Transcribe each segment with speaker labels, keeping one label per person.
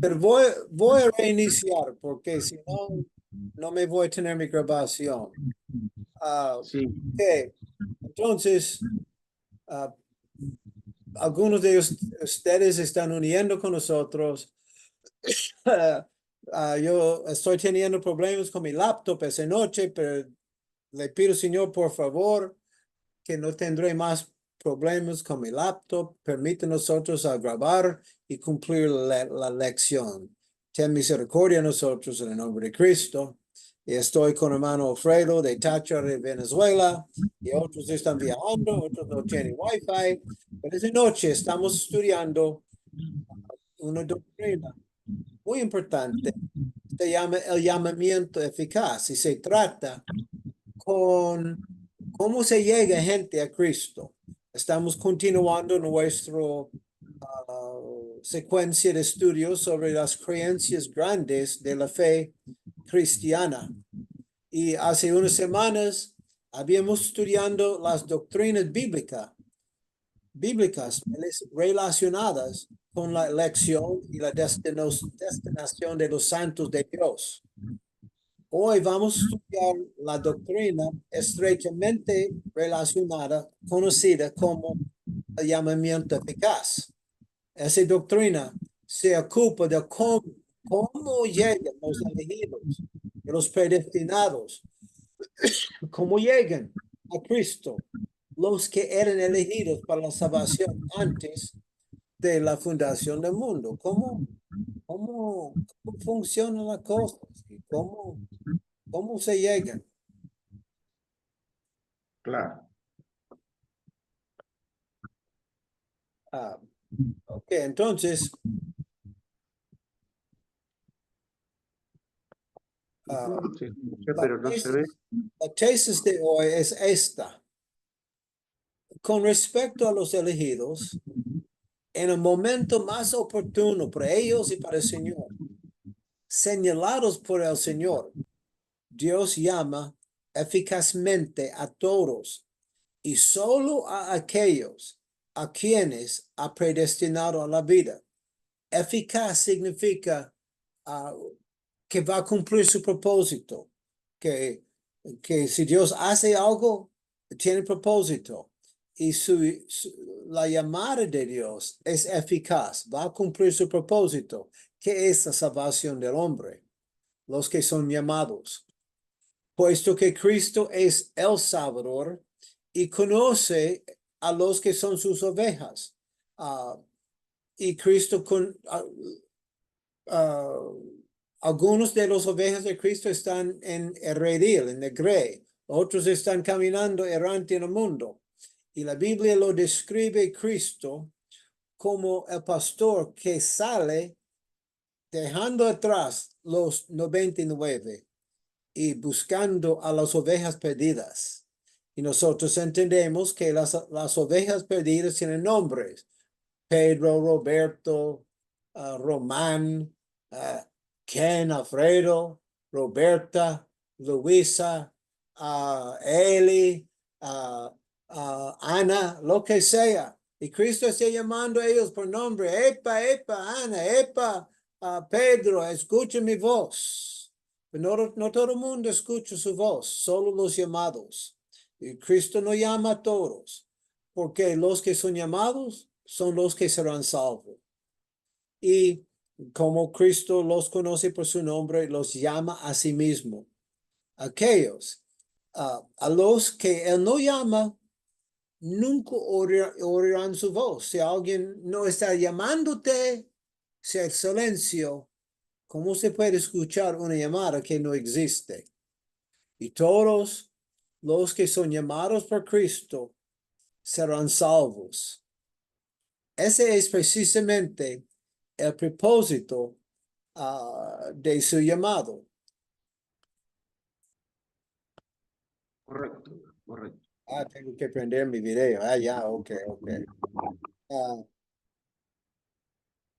Speaker 1: Pero voy a reiniciar porque si no, no me voy a tener mi grabación.
Speaker 2: Sí.
Speaker 1: Ok, entonces, ah, algunos de ustedes están uniendo con nosotros. Yo estoy teniendo problemas con mi laptop esa noche, pero le pido, Señor, por favor, que no tendré más problemas con mi laptop. Permite nosotros a grabar y cumplir la lección. Ten misericordia a nosotros en el nombre de Cristo. Y estoy con hermano Alfredo de Táchira, de Venezuela, y otros están viajando, otros no tienen Wi-Fi. Pero esta noche estamos estudiando una doctrina muy importante. Se llama el llamamiento eficaz y se trata con cómo se llega gente a Cristo. Estamos continuando nuestra secuencia de estudios sobre las creencias grandes de la fe cristiana. Y hace unas semanas habíamos estudiando las doctrinas bíblicas relacionadas con la elección y la destinación de los santos de Dios. Hoy vamos a estudiar la doctrina estrechamente relacionada, conocida como el llamamiento eficaz. Esa doctrina se ocupa de cómo llegan los elegidos, los predestinados, cómo llegan a Cristo, los que eran elegidos para la salvación antes de la fundación del mundo. ¿Cómo funcionan las cosas? ¿Y cómo se llegan?
Speaker 2: Claro.
Speaker 1: Ok, entonces,
Speaker 2: Se escucha,
Speaker 1: la
Speaker 2: pero no se ve.
Speaker 1: tesis de hoy es esta. Con respecto a los elegidos, en el momento más oportuno para ellos y para el Señor, señalados por el Señor, Dios llama eficazmente a todos y solo a aquellos a quienes ha predestinado a la vida. Eficaz significa que va a cumplir su propósito, que si Dios hace algo, tiene propósito. Y la llamada de Dios es eficaz, va a cumplir su propósito, que es la salvación del hombre, los que son llamados. Puesto que Cristo es el Salvador y conoce a los que son sus ovejas. Y Cristo algunos de los ovejas de Cristo están en el redil, en el grey. Otros están caminando errante en el mundo. Y la Biblia lo describe Cristo como el pastor que sale dejando atrás los 99 y buscando a las ovejas perdidas. Y nosotros entendemos que las ovejas perdidas tienen nombres. Pedro, Roberto, Román, Ken, Alfredo, Roberta, Luisa, Eli, Ana, lo que sea. Y Cristo está llamando a ellos por nombre. Epa, epa, Ana, epa, Pedro, escucha mi voz. No todo el mundo escucha su voz, solo los llamados. Y Cristo no llama a todos, porque los que son llamados son los que serán salvos. Y como Cristo los conoce por su nombre, los llama a sí mismo. Aquellos a los que Él no llama, nunca oirán su voz. Si alguien no está llamándote, sea el silencio. ¿Cómo se puede escuchar una llamada que no existe? Y todos los que son llamados por Cristo serán salvos. Ese es precisamente el propósito de su llamado.
Speaker 2: Correcto, correcto.
Speaker 1: Tengo que prender mi video. Ya, ok.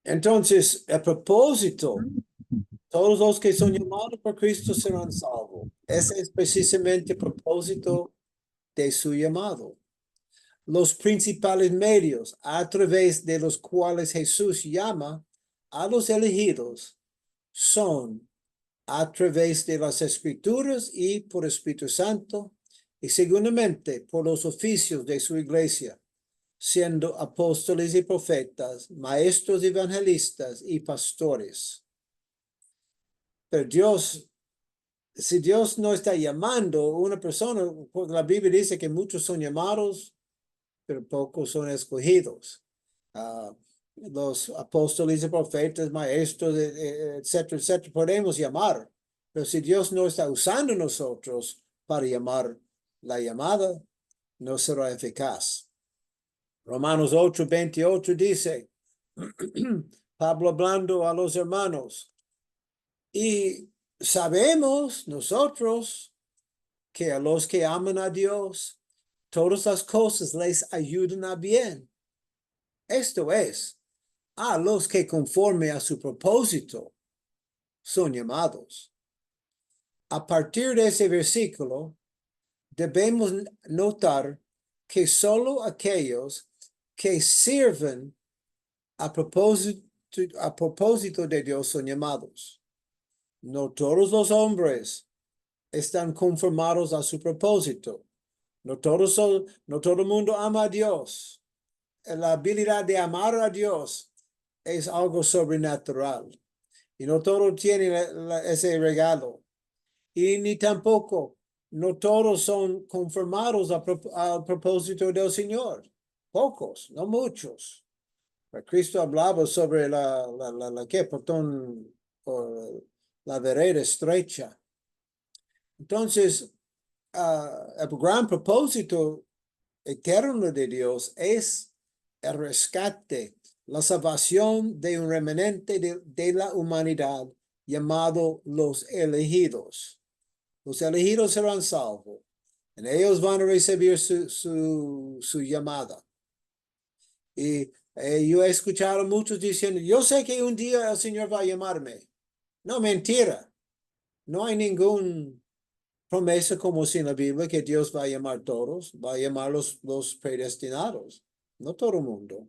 Speaker 1: Entonces, el propósito, todos los que son llamados por Cristo serán salvos. Ese es precisamente el propósito de su llamado. Los principales medios a través de los cuales Jesús llama a los elegidos son a través de las Escrituras y por Espíritu Santo, y segundamente por los oficios de su iglesia, siendo apóstoles y profetas, maestros evangelistas y pastores. Pero Dios, si Dios no está llamando a una persona, porque la Biblia dice que muchos son llamados, pero pocos son escogidos. Los apóstoles y profetas, maestros, etcétera, etcétera, podemos llamar. Pero si Dios no está usando nosotros para llamar, la llamada no será eficaz. Romanos 8:28 dice, Pablo hablando a los hermanos, y sabemos nosotros que a los que aman a Dios, todas las cosas les ayudan a bien. Esto es, a los que conforme a su propósito son llamados. A partir de ese versículo, debemos notar que solo aquellos que sirven a propósito de Dios son llamados. No todos los hombres están conformados a su propósito. No todo el mundo ama a Dios. La habilidad de amar a Dios es algo sobrenatural. Y no todos tienen ese regalo. Y ni tampoco, no todos son conformados al propósito del Señor. Pocos, no muchos. Cristo hablaba sobre la portón, o la vereda estrecha. Entonces, el gran propósito eterno de Dios es el rescate, la salvación de un remanente de la humanidad llamado los elegidos. Los elegidos serán salvos. En ellos van a recibir su llamada. Y yo he escuchado a muchos diciendo, yo sé que un día el Señor va a llamarme. No, mentira. No hay ningún promesa como si en la Biblia que Dios va a llamar a todos, va a llamar los predestinados, no todo el mundo.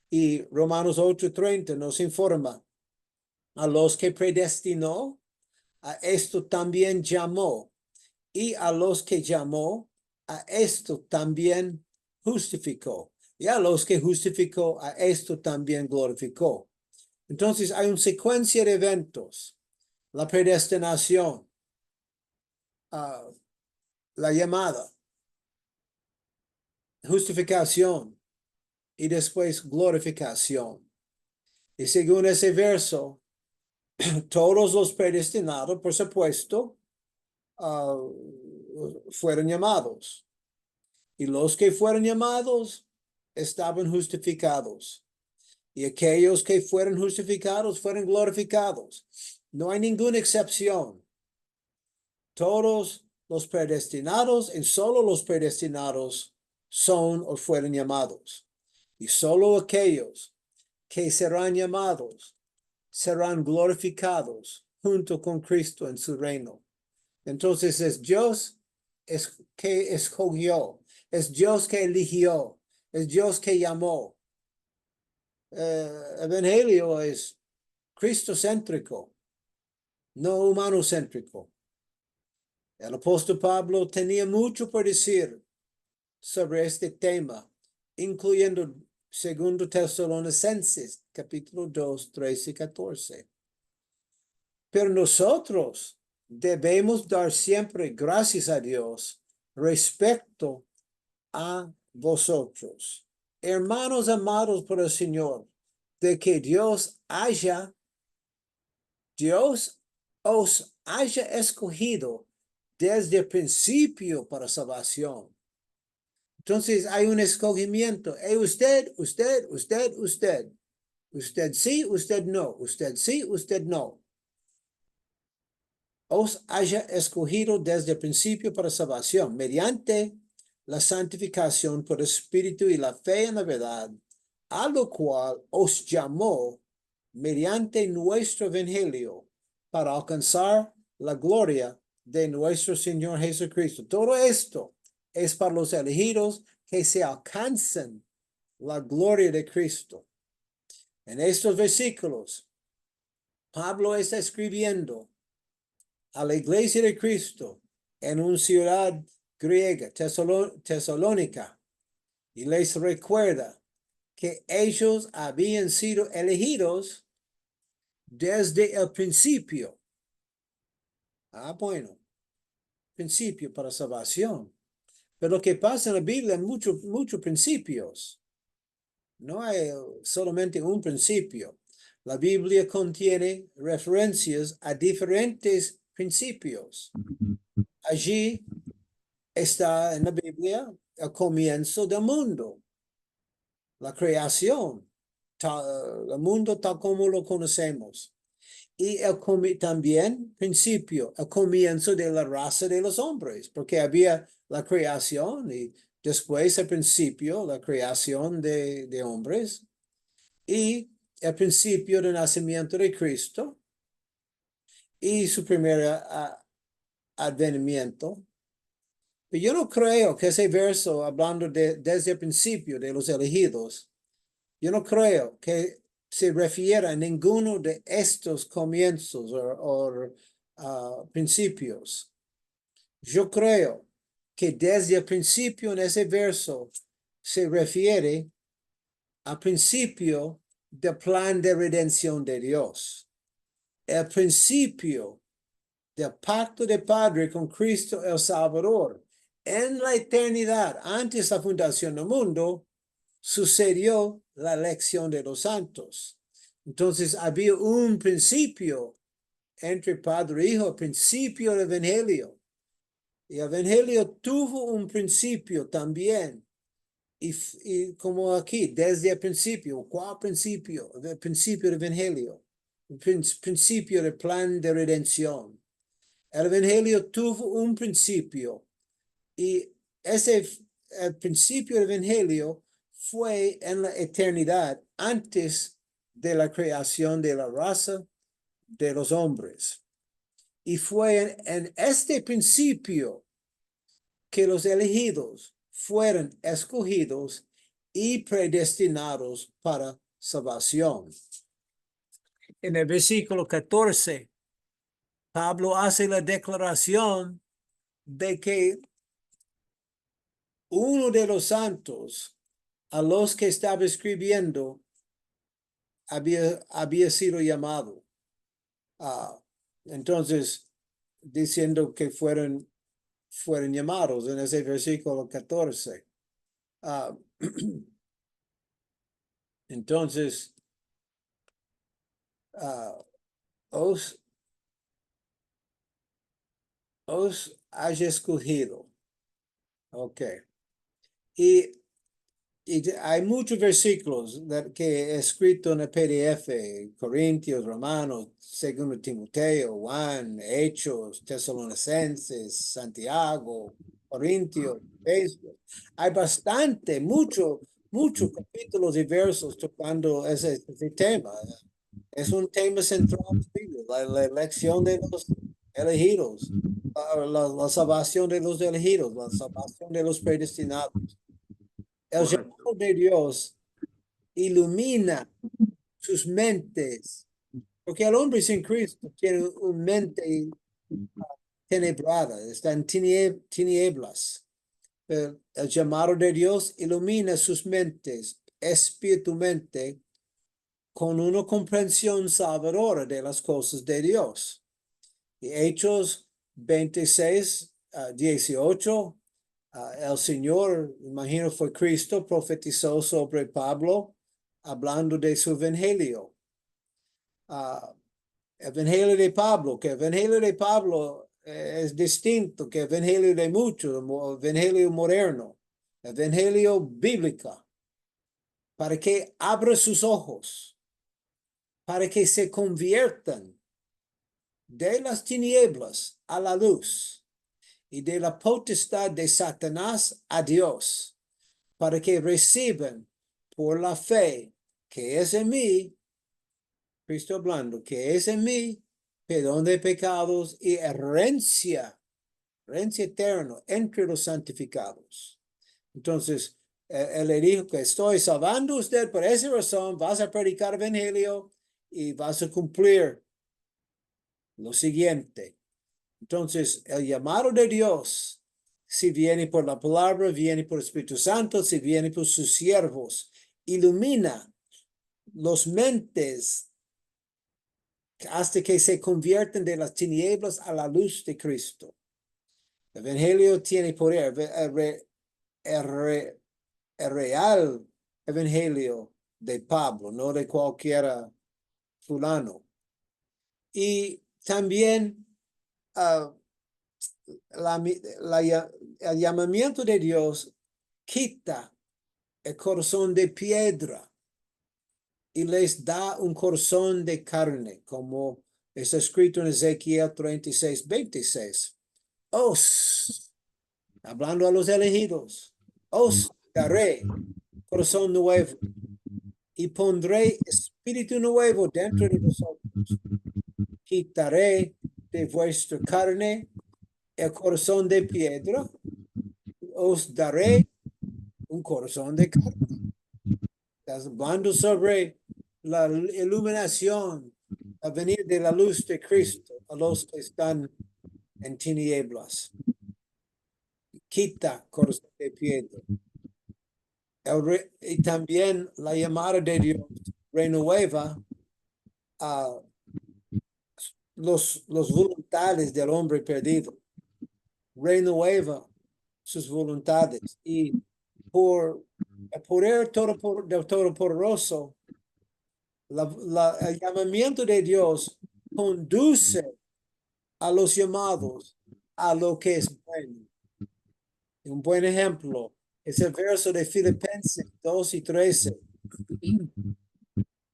Speaker 1: Y Romanos 8:30 nos informa, a los que predestinó, a esto también llamó, y a los que llamó, a esto también justificó, y a los que justificó, a esto también glorificó. Entonces hay una secuencia de eventos, la predestinación, la llamada, justificación y después glorificación. Y según ese verso, todos los predestinados, por supuesto, fueron llamados. Y los que fueron llamados estaban justificados. Y aquellos que fueron justificados fueron glorificados. No hay ninguna excepción. Todos los predestinados y solo los predestinados son o fueron llamados. Y solo aquellos que serán llamados serán glorificados junto con Cristo en su reino. Entonces es Dios que escogió, es Dios que eligió, es Dios que llamó. Evangelio es cristocéntrico, no humanocéntrico. El apóstol Pablo tenía mucho por decir sobre este tema, incluyendo 2 Tesalonicenses, capítulo 2, 13 y 14. Pero nosotros debemos dar siempre gracias a Dios respecto a vosotros, hermanos amados por el Señor, de que Dios os haya escogido desde el principio para salvación. Entonces hay un escogimiento. Usted. Usted sí, usted no. Usted sí, usted no. Os haya escogido desde el principio para salvación, mediante la santificación por el Espíritu y la fe en la verdad, a lo cual os llamó mediante nuestro Evangelio para alcanzar la gloria de nuestro Señor Jesucristo. Todo esto es para los elegidos que se alcancen la gloria de Cristo. En estos versículos, Pablo está escribiendo a la iglesia de Cristo en una ciudad griega, Tesalónica, y les recuerda que ellos habían sido elegidos desde el principio. Bueno, principio para salvación. Pero lo que pasa en la Biblia, muchos principios. No hay solamente un principio. La Biblia contiene referencias a diferentes principios. Allí está en la Biblia el comienzo del mundo, la creación, el mundo tal como lo conocemos. Y también principio, el comienzo de la raza de los hombres, porque había la creación y después el principio, la creación de hombres y el principio del nacimiento de Cristo y su primer advenimiento. Pero yo no creo que ese verso, hablando desde el principio de los elegidos, yo no creo que se refiera a ninguno de estos comienzos o principios. Yo creo que desde el principio en ese verso se refiere al principio del plan de redención de Dios. El principio del pacto de Padre con Cristo el Salvador. En la eternidad, antes de la fundación del mundo, sucedió la elección de los santos. Entonces había un principio entre Padre e Hijo, el principio del Evangelio. Y el Evangelio tuvo un principio también. Y como aquí, desde el principio, ¿cuál principio? El principio del Evangelio, el principio del plan de redención. El Evangelio tuvo un principio y el principio del Evangelio fue en la eternidad antes de la creación de la raza de los hombres. Y fue en este principio que los elegidos fueron escogidos y predestinados para salvación. En el versículo 14, Pablo hace la declaración de que uno de los santos a los que estaba escribiendo había sido llamado. Entonces, diciendo que fueron llamados en ese versículo 14. Entonces, os has escogido. Ok. Y hay muchos versículos que he escrito en el PDF, Corintios, Romanos, 2 Timoteo, Juan, Hechos, Tesalonicenses, Santiago, Corintios, Efesios. Hay muchos capítulos y versos tocando ese tema. Es un tema central, la elección de los elegidos, la salvación de los elegidos, la salvación de los predestinados. El llamado de Dios ilumina sus mentes, porque el hombre sin Cristo tiene una mente tenebrada, está en tinieblas. El llamado de Dios ilumina sus mentes espiritualmente con una comprensión salvadora de las cosas de Dios. Y Hechos 26, 18, el Señor, imagino fue Cristo, profetizó sobre Pablo, hablando de su evangelio. Evangelio de Pablo, que el evangelio de Pablo es distinto que el evangelio de muchos, el evangelio moderno, el evangelio bíblico, para que abra sus ojos, para que se conviertan de las tinieblas a la luz y de la potestad de Satanás a Dios, para que reciban por la fe que es en mí, Cristo hablando, que es en mí, perdón de pecados y herencia eterna entre los santificados. Entonces, Él le dijo que estoy salvando a usted por esa razón, vas a predicar evangelio y vas a cumplir lo siguiente. Entonces, el llamado de Dios, si viene por la palabra, viene por el Espíritu Santo, si viene por sus siervos, ilumina los mentes hasta que se convierten de las tinieblas a la luz de Cristo. El evangelio tiene poder, el real evangelio de Pablo, no de cualquiera fulano. Y también el llamamiento de Dios quita el corazón de piedra y les da un corazón de carne, como está escrito en Ezequiel 36, 26. Os, hablando a los elegidos, os daré corazón nuevo y pondré espíritu nuevo dentro de vosotros. Quitaré de vuestra carne el corazón de piedra, os daré un corazón de carne. Estás hablando sobre la iluminación a venir de la luz de Cristo a los que están en tinieblas. Quita corazón de piedra. Y también la llamada de Dios renueva a los voluntades del hombre perdido. Renueva sus voluntades y por el poder del Todopoderoso, el llamamiento de Dios conduce a los llamados a lo que es bueno. Un buen ejemplo es el verso de Filipenses 2 y 13,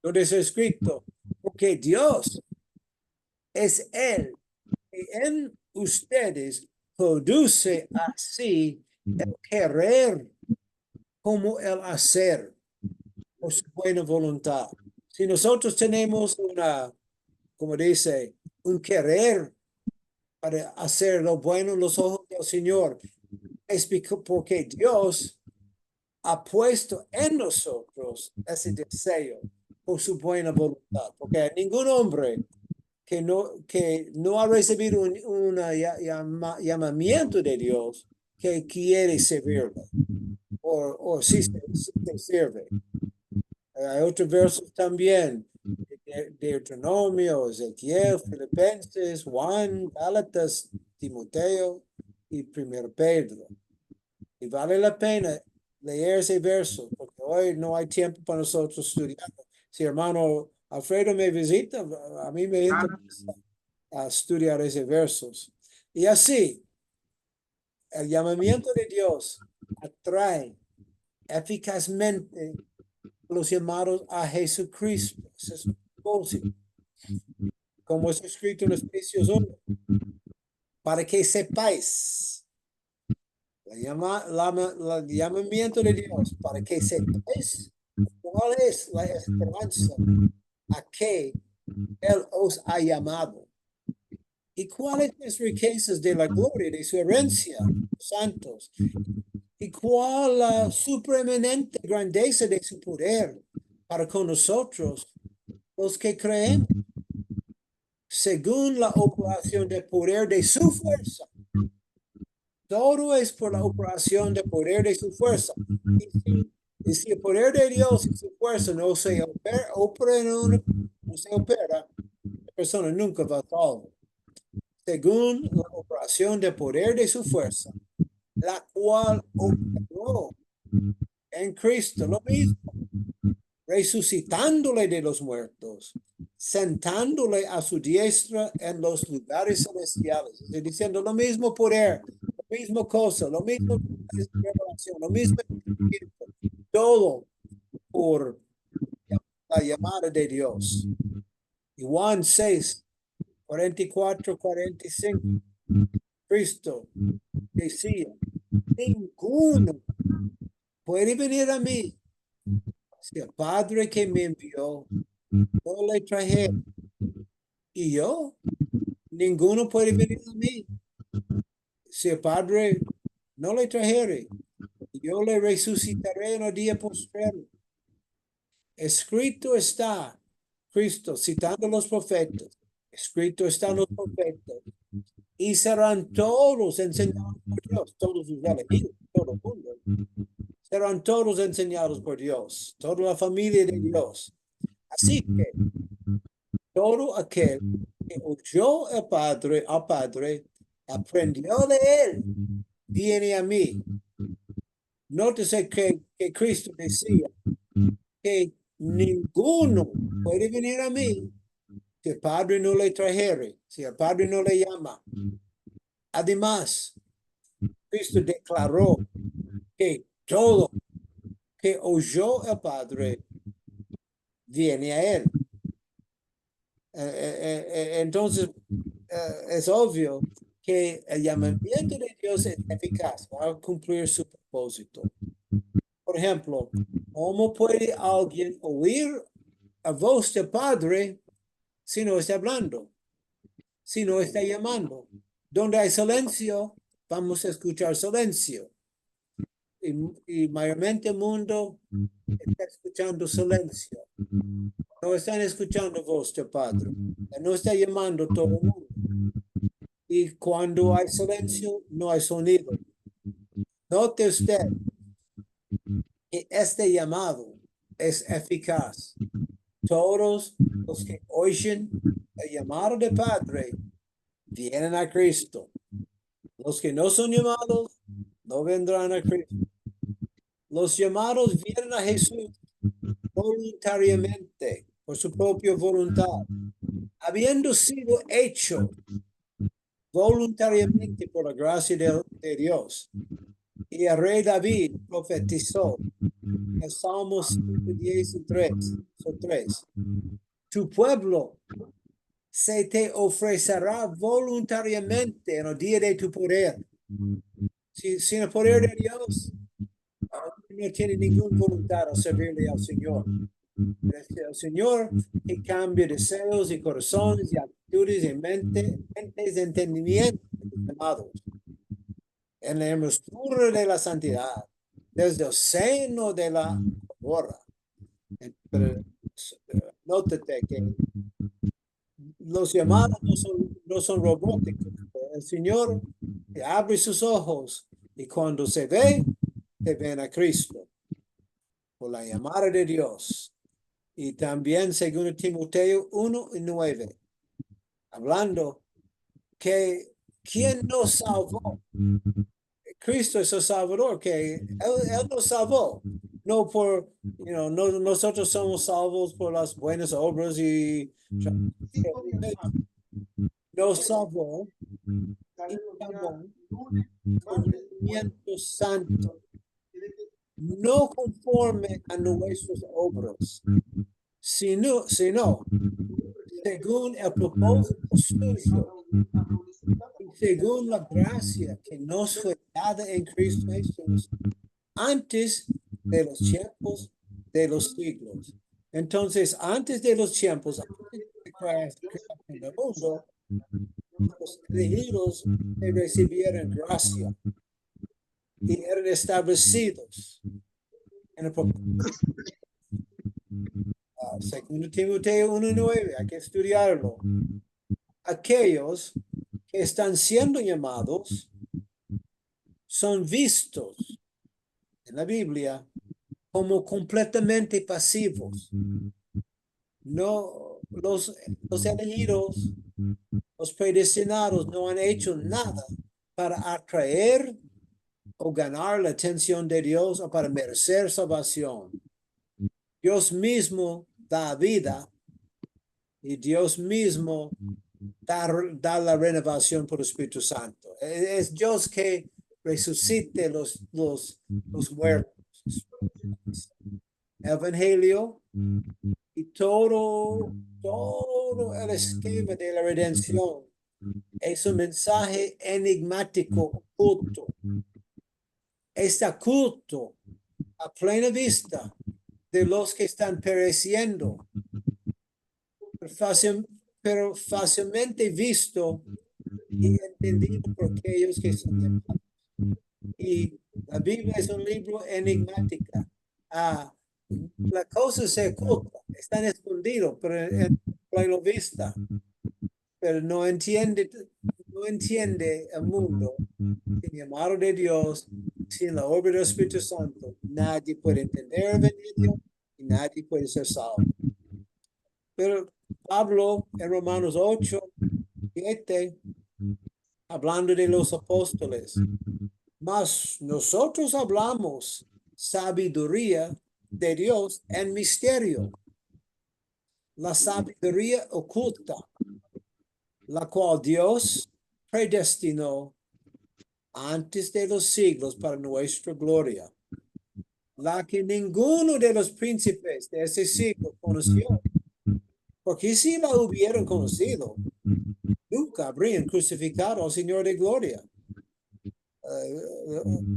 Speaker 1: donde es escrito, porque Dios es Él que en ustedes produce así el querer como el hacer por su buena voluntad. Si nosotros tenemos como dice, un querer para hacer lo bueno en los ojos del Señor, es porque Dios ha puesto en nosotros ese deseo por su buena voluntad. Porque ningún hombre que no ha recibido un llamamiento de Dios que quiere servirlo o si se sirve. Hay otros versos también, Deuteronomio, Ezequiel, Filipenses, Juan, Gálatas, Timoteo y 1 Pedro. Y vale la pena leer ese verso, porque hoy no hay tiempo para nosotros estudiar. Si hermano Alfredo me visita, a mí me interesa a estudiar esos versos. Y así, el llamamiento de Dios atrae eficazmente los llamados a Jesucristo. Ese es el propósito. Como es escrito en Efesios 1, para que sepáis el llamamiento de Dios, para que sepáis cuál es la esperanza a que Él os ha llamado y cuáles las riquezas de la gloria de su herencia, santos, y cuál la supreeminente grandeza de su poder para con nosotros, los que creemos, según la operación de poder de su fuerza. Todo es por la operación de poder de su fuerza. Y si el poder de Dios y su fuerza no se opera, la persona nunca va a salvo. Según la operación de poder de su fuerza, la cual operó en Cristo, lo mismo, resucitándole de los muertos, sentándole a su diestra en los lugares celestiales, diciendo lo mismo poder, lo mismo cosa, lo mismo revelación, lo mismo, todo por la llamada de Dios. Y Juan 6, 44, 45, Cristo decía, ninguno puede venir a mí si el Padre que me envió no le trajera. Y yo, ninguno puede venir a mí si el Padre no le trajere. Yo le resucitaré en el día postrero. Escrito está, Cristo citando los profetas, escrito están los profetas, y serán todos enseñados por Dios, todos los elegidos, todo el mundo, serán todos enseñados por Dios, toda la familia de Dios. Así que todo aquel que oyó al Padre, aprendió de él, viene a mí. Nótese que Cristo decía que ninguno puede venir a mí si el Padre no le trajere, si el Padre no le llama. Además, Cristo declaró que todo que oyó el Padre viene a él. Entonces, es obvio que el llamamiento de Dios es eficaz para cumplir su propósito. Por ejemplo, ¿cómo puede alguien oír la voz del Padre si no está hablando? Si no está llamando. Donde hay silencio, vamos a escuchar silencio. Y mayormente el mundo está escuchando silencio. No están escuchando voz del Padre. No está llamando todo el mundo. Y cuando hay silencio, no hay sonido. Note usted que este llamado es eficaz. Todos los que oyen el llamado del Padre vienen a Cristo. Los que no son llamados no vendrán a Cristo. Los llamados vienen a Jesús voluntariamente, por su propia voluntad, habiendo sido hecho voluntariamente por la gracia de Dios. Y el rey David profetizó en Salmos 113. Tu pueblo se te ofrecerá voluntariamente en el día de tu poder. Sin el poder de Dios, no tiene ninguna voluntad a servirle al Señor. El Señor que cambia deseos y corazones y actitudes y mentes de entendimiento, llamados en la hermosura de la santidad, desde el seno de la hora. Nótate que los llamados no son robóticos. El Señor abre sus ojos y cuando se ven a Cristo por la llamada de Dios. Y también, según Timoteo 1:9, hablando que quien nos salvó, Cristo es el Salvador, que él nos salvó, no por, nosotros somos salvos por las buenas obras y nos salvó con movimiento santo, no conforme a nuestras obras, sino según el propósito suyo, según la gracia que nos fue dada en Cristo Jesús, antes de los tiempos de los siglos. Entonces, antes de los tiempos, antes de creación del mundo, los elegidos recibieron gracia y eran establecidos en el propósito. Segundo Timoteo 1:9, hay que estudiarlo. Aquellos que están siendo llamados son vistos en la Biblia como completamente pasivos. No, los elegidos, los predestinados no han hecho nada para atraer o ganar la atención de Dios o para merecer salvación. Dios mismo da vida y Dios mismo da la renovación por el Espíritu Santo. Es Dios que resucite los muertos. Evangelio y todo el esquema de la redención es un mensaje enigmático, oculto. Está oculto a plena vista de los que están pereciendo, pero fácilmente visto y entendido por aquellos que son llamados. Y La Biblia es un libro enigmático. La cosa se oculta, están escondidos, pero en pleno vista. Pero no entiende el mundo. Sin llamado de Dios, sin la obra del Espíritu Santo, nadie puede entender el Evangelio y nadie puede ser salvo. Pero Pablo en Romanos 8, 7, hablando de los apóstoles, mas nosotros hablamos sabiduría de Dios en misterio, la sabiduría oculta, la cual Dios predestinó antes de los siglos para nuestra gloria, la que ninguno de los príncipes de ese siglo conoció, porque si la hubieran conocido, nunca habrían crucificado al Señor de gloria.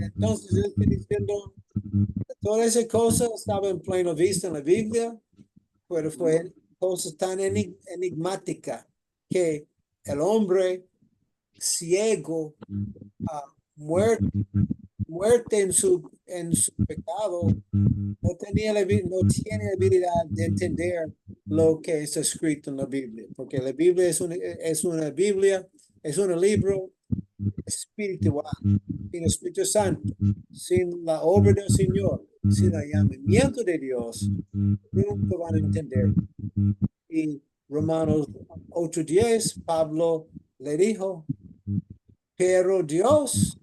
Speaker 1: Entonces, estoy diciendo, toda esa cosa estaba en pleno vista en la Biblia, pero fue cosas tan enigmáticas que el hombre ciego, muerte en su pecado, no tiene la habilidad de entender lo que está escrito en la Biblia, porque la Biblia es una Biblia, es un libro espiritual, sin el Espíritu Santo, sin la obra del Señor, sin el llamamiento de Dios, nunca van a entender. Y Romanos 8:10, Pablo le dijo, pero Dios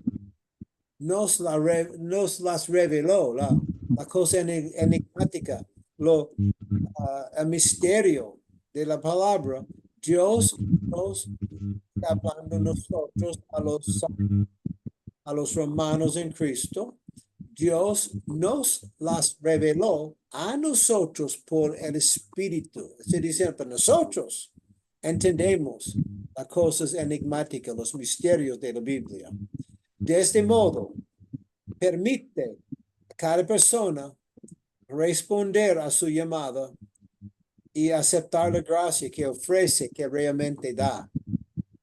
Speaker 1: nos las reveló, la cosa enigmática, el misterio de la palabra. Dios nos está hablando a nosotros, a los hermanos en Cristo. Dios nos las reveló a nosotros por el Espíritu. Se dice, pero nosotros entendemos las cosas enigmáticas, los misterios de la Biblia. De este modo, permite a cada persona responder a su llamada y aceptar la gracia que ofrece, que realmente da.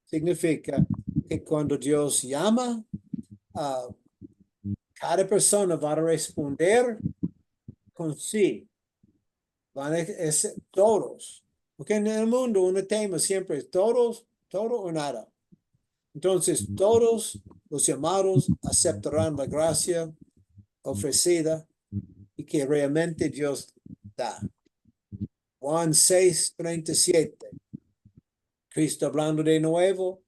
Speaker 1: Significa que cuando Dios llama, cada persona va a responder con sí. Van a ser todos. Porque en el mundo un tema siempre es todos, todo o nada. Entonces, todos los llamados aceptarán la gracia ofrecida y que realmente Dios da. Juan 6:37. Cristo hablando de nuevo.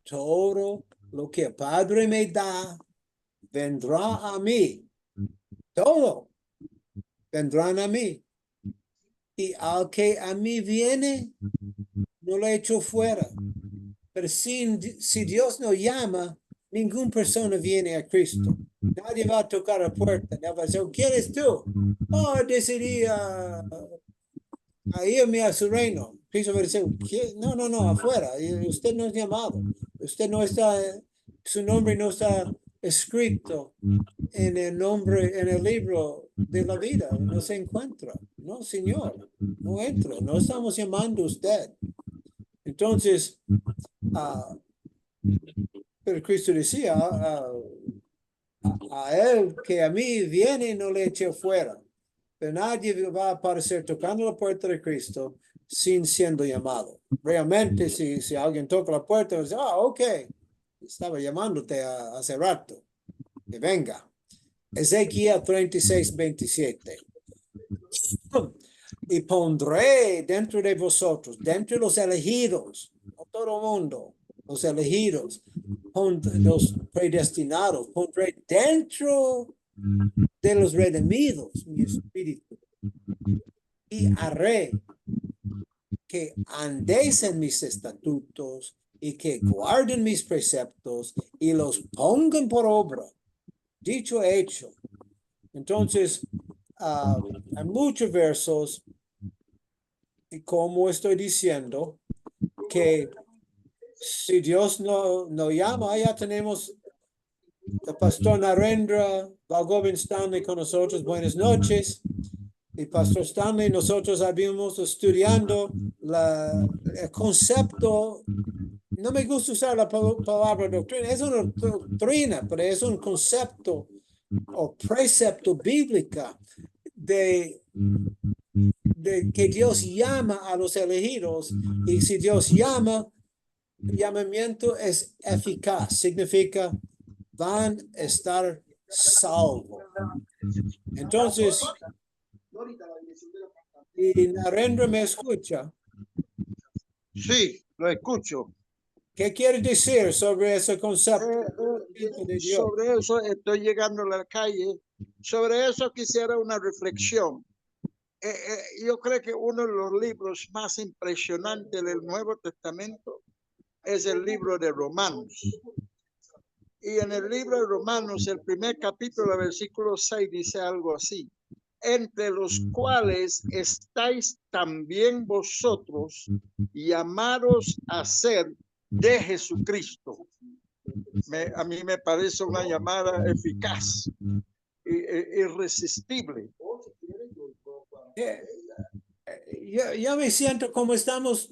Speaker 1: Todo lo que el Padre me da vendrá a mí. Todo vendrán a mí. Y al que a mí viene, no lo echo fuera. Pero si Dios no llama, ninguna persona viene a Cristo. Nadie va a tocar la puerta. Nadie va a decir, ¿quién eres tú? Oh, decidí a irme a su reino. Cristo va a decir, no, afuera. Usted no es llamado. Usted no está, su nombre no está escrito en el libro de la vida. No se encuentra. No, Señor, no entro. No estamos llamando a usted. Entonces, pero Cristo decía, a él que a mí viene, no le eché fuera. Pero nadie va a aparecer tocando la puerta de Cristo sin siendo llamado. Realmente, si alguien toca la puerta, dice, ok, estaba llamándote hace rato, que venga. Ezequiel 36:27. Y pondré dentro de vosotros, dentro de los elegidos, no todo el mundo, los elegidos, los predestinados, pondré dentro de los redimidos mi espíritu y haré que andéis en mis estatutos y que guarden mis preceptos y los pongan por obra. Dicho hecho. Entonces, hay muchos versos y como estoy diciendo que si Dios no llama, ya tenemos el pastor Narendra Balgovin Stanley con nosotros. Buenas noches. Y pastor Stanley, nosotros habíamos estudiando el concepto no me gusta usar la palabra doctrina, es una doctrina, pero es un concepto o precepto bíblica de que Dios llama a los elegidos, y si Dios llama, el llamamiento es eficaz, significa van a estar salvos. Entonces, y Narendra me escucha,
Speaker 3: Sí, lo escucho.
Speaker 1: ¿qué quiere decir sobre ese concepto de Dios?
Speaker 3: Sobre eso estoy llegando a la calle. Sobre eso quisiera una reflexión. Yo creo que uno de los libros más impresionantes del Nuevo Testamento es el libro de Romanos. Y en el libro de Romanos, el primer capítulo, versículo 6, dice algo así: entre los cuales estáis también vosotros, llamados a ser de Jesucristo. A mí me parece una llamada eficaz, irresistible.
Speaker 1: Yo me siento como estamos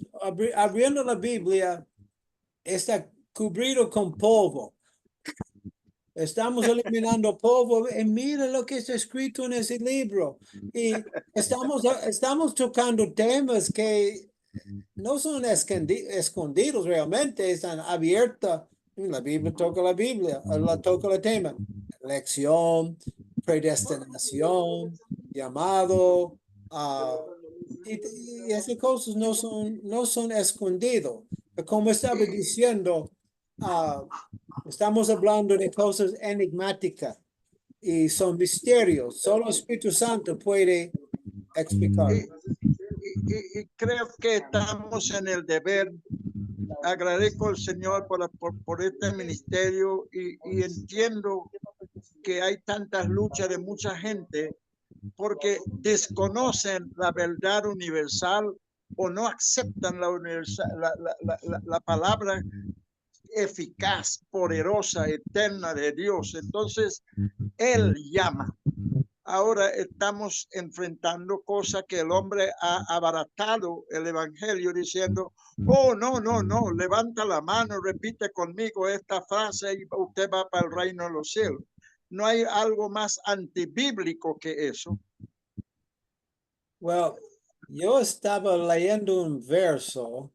Speaker 1: abriendo la Biblia, está cubrido con polvo. Estamos eliminando polvo y mira lo que está escrito en ese libro. Y estamos tocando temas que no son escondidos realmente, están abiertos. La Biblia toca la Biblia, toca el tema. Elección, predestinación, llamado, y esas cosas no son escondidos. Como estaba diciendo, estamos hablando de cosas enigmáticas y son misterios. Solo el Espíritu Santo puede explicar.
Speaker 3: Y creo que estamos en el deber. Agradezco al Señor por este ministerio y entiendo que hay tantas luchas de mucha gente porque desconocen la verdad universal o no aceptan la palabra eficaz, poderosa, eterna de Dios. Entonces, Él llama. Ahora estamos enfrentando cosas que el hombre ha abaratado el evangelio diciendo: oh, no, levanta la mano, repite conmigo esta frase y usted va para el reino de los cielos. No hay algo más antibíblico que eso.
Speaker 1: Well, yo estaba leyendo un verso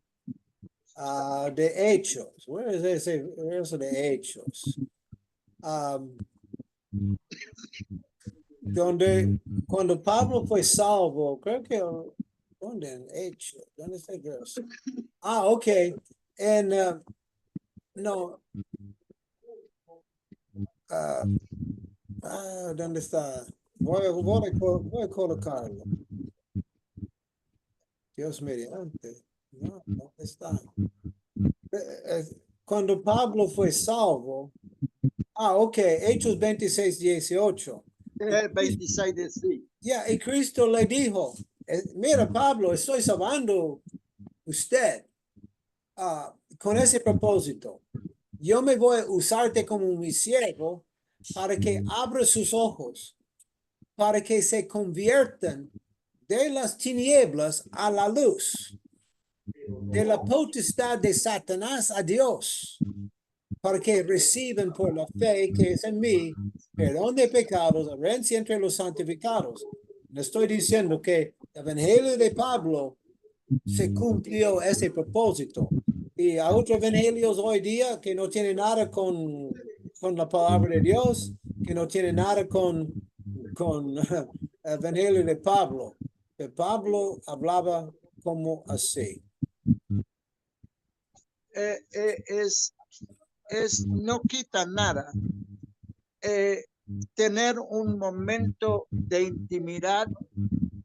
Speaker 1: de Hechos. Where is ese verso de Hechos? Donde cuando Pablo fue salvo, creo que ¿dónde en Hechos? ¿Dónde está el verso? Ok. No. ¿Dónde está? Voy a colocarlo. Dios mediante. No, ¿dónde está? Cuando Pablo fue salvo. Ok, Hechos 26, 18.
Speaker 3: 26 de sí.
Speaker 1: Y Cristo le dijo: mira, Pablo, estoy salvando usted con ese propósito. Yo me voy a usarte como mi siervo para que abra sus ojos, para que se conviertan de las tinieblas a la luz, de la potestad de Satanás a Dios, para que reciban por la fe que es en mí perdón de pecados, herencia entre los santificados. Le estoy diciendo que el evangelio de Pablo se cumplió ese propósito. Y hay otros evangelios hoy día que no tienen nada con la palabra de Dios, que no tienen nada con el evangelio de Pablo. Que Pablo hablaba como así.
Speaker 3: No quita nada tener un momento de intimidad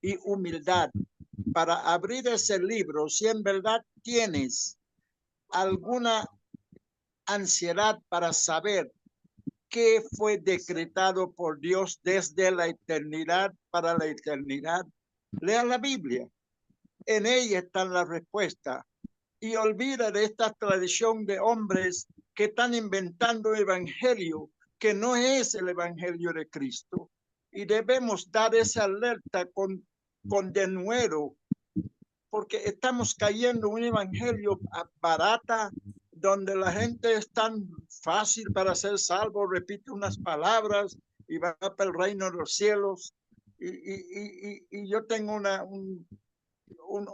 Speaker 3: y humildad para abrir ese libro. Si en verdad tienes alguna ansiedad para saber qué fue decretado por Dios desde la eternidad para la eternidad, lea la Biblia. En ella están las respuestas. Y olvida de esta tradición de hombres que están inventando evangelio que no es el evangelio de Cristo. Y debemos dar esa alerta con denuedo, porque estamos cayendo en un evangelio barata, donde la gente es tan fácil para ser salvo, repite unas palabras y va para el reino de los cielos. Y yo tengo un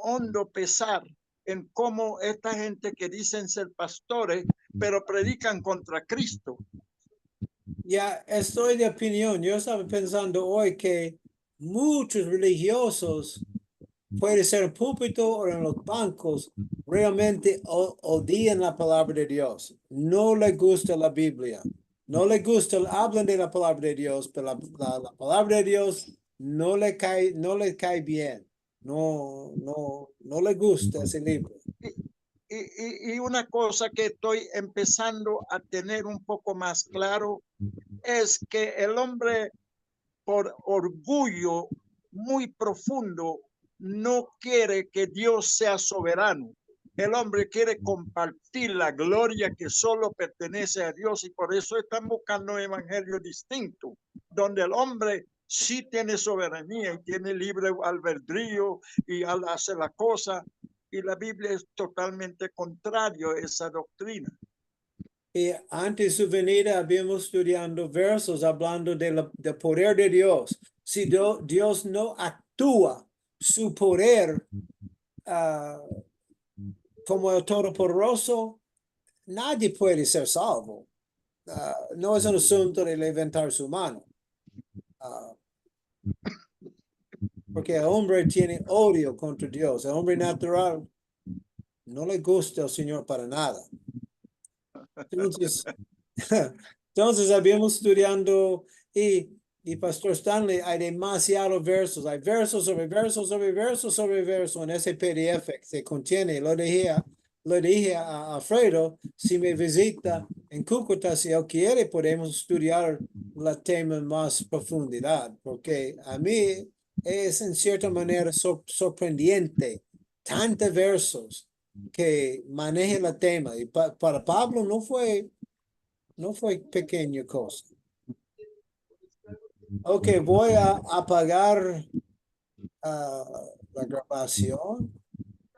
Speaker 3: hondo pesar en cómo esta gente que dicen ser pastores, pero predican contra Cristo.
Speaker 1: Ya estoy de opinión. Yo estaba pensando hoy que muchos religiosos, puede ser en púlpito o en los bancos, realmente odian la palabra de Dios. No les gusta la Biblia. No les gusta, hablan de la palabra de Dios, pero la palabra de Dios no le cae bien. No le gusta ese libro.
Speaker 3: Y una cosa que estoy empezando a tener un poco más claro es que el hombre, por orgullo muy profundo, no quiere que Dios sea soberano. El hombre quiere compartir la gloria que solo pertenece a Dios, y por eso están buscando un evangelio distinto, donde el hombre sí tiene soberanía y tiene libre albedrío y hace la cosa, y la Biblia es totalmente contrario a esa doctrina.
Speaker 1: Y antes de su venida habíamos estudiando versos hablando del poder de Dios. Si Dios no actúa su poder como el Todopoderoso, nadie puede ser salvo. No es un asunto de levantar su mano. Porque el hombre tiene odio contra Dios. El hombre natural no le gusta al Señor para nada. Entonces habíamos estudiando y Pastor Stanley, hay demasiados versos. Hay versos sobre versos sobre versos sobre versos en ese PDF que se contiene. Lo dije a Alfredo, si me visita en Cúcuta, si él quiere, podemos estudiar el tema en más profundidad, porque a mí es en cierta manera sorprendente, tantos versos que maneja el tema. Y para Pablo no fue pequeña cosa. Ok, voy a apagar la grabación.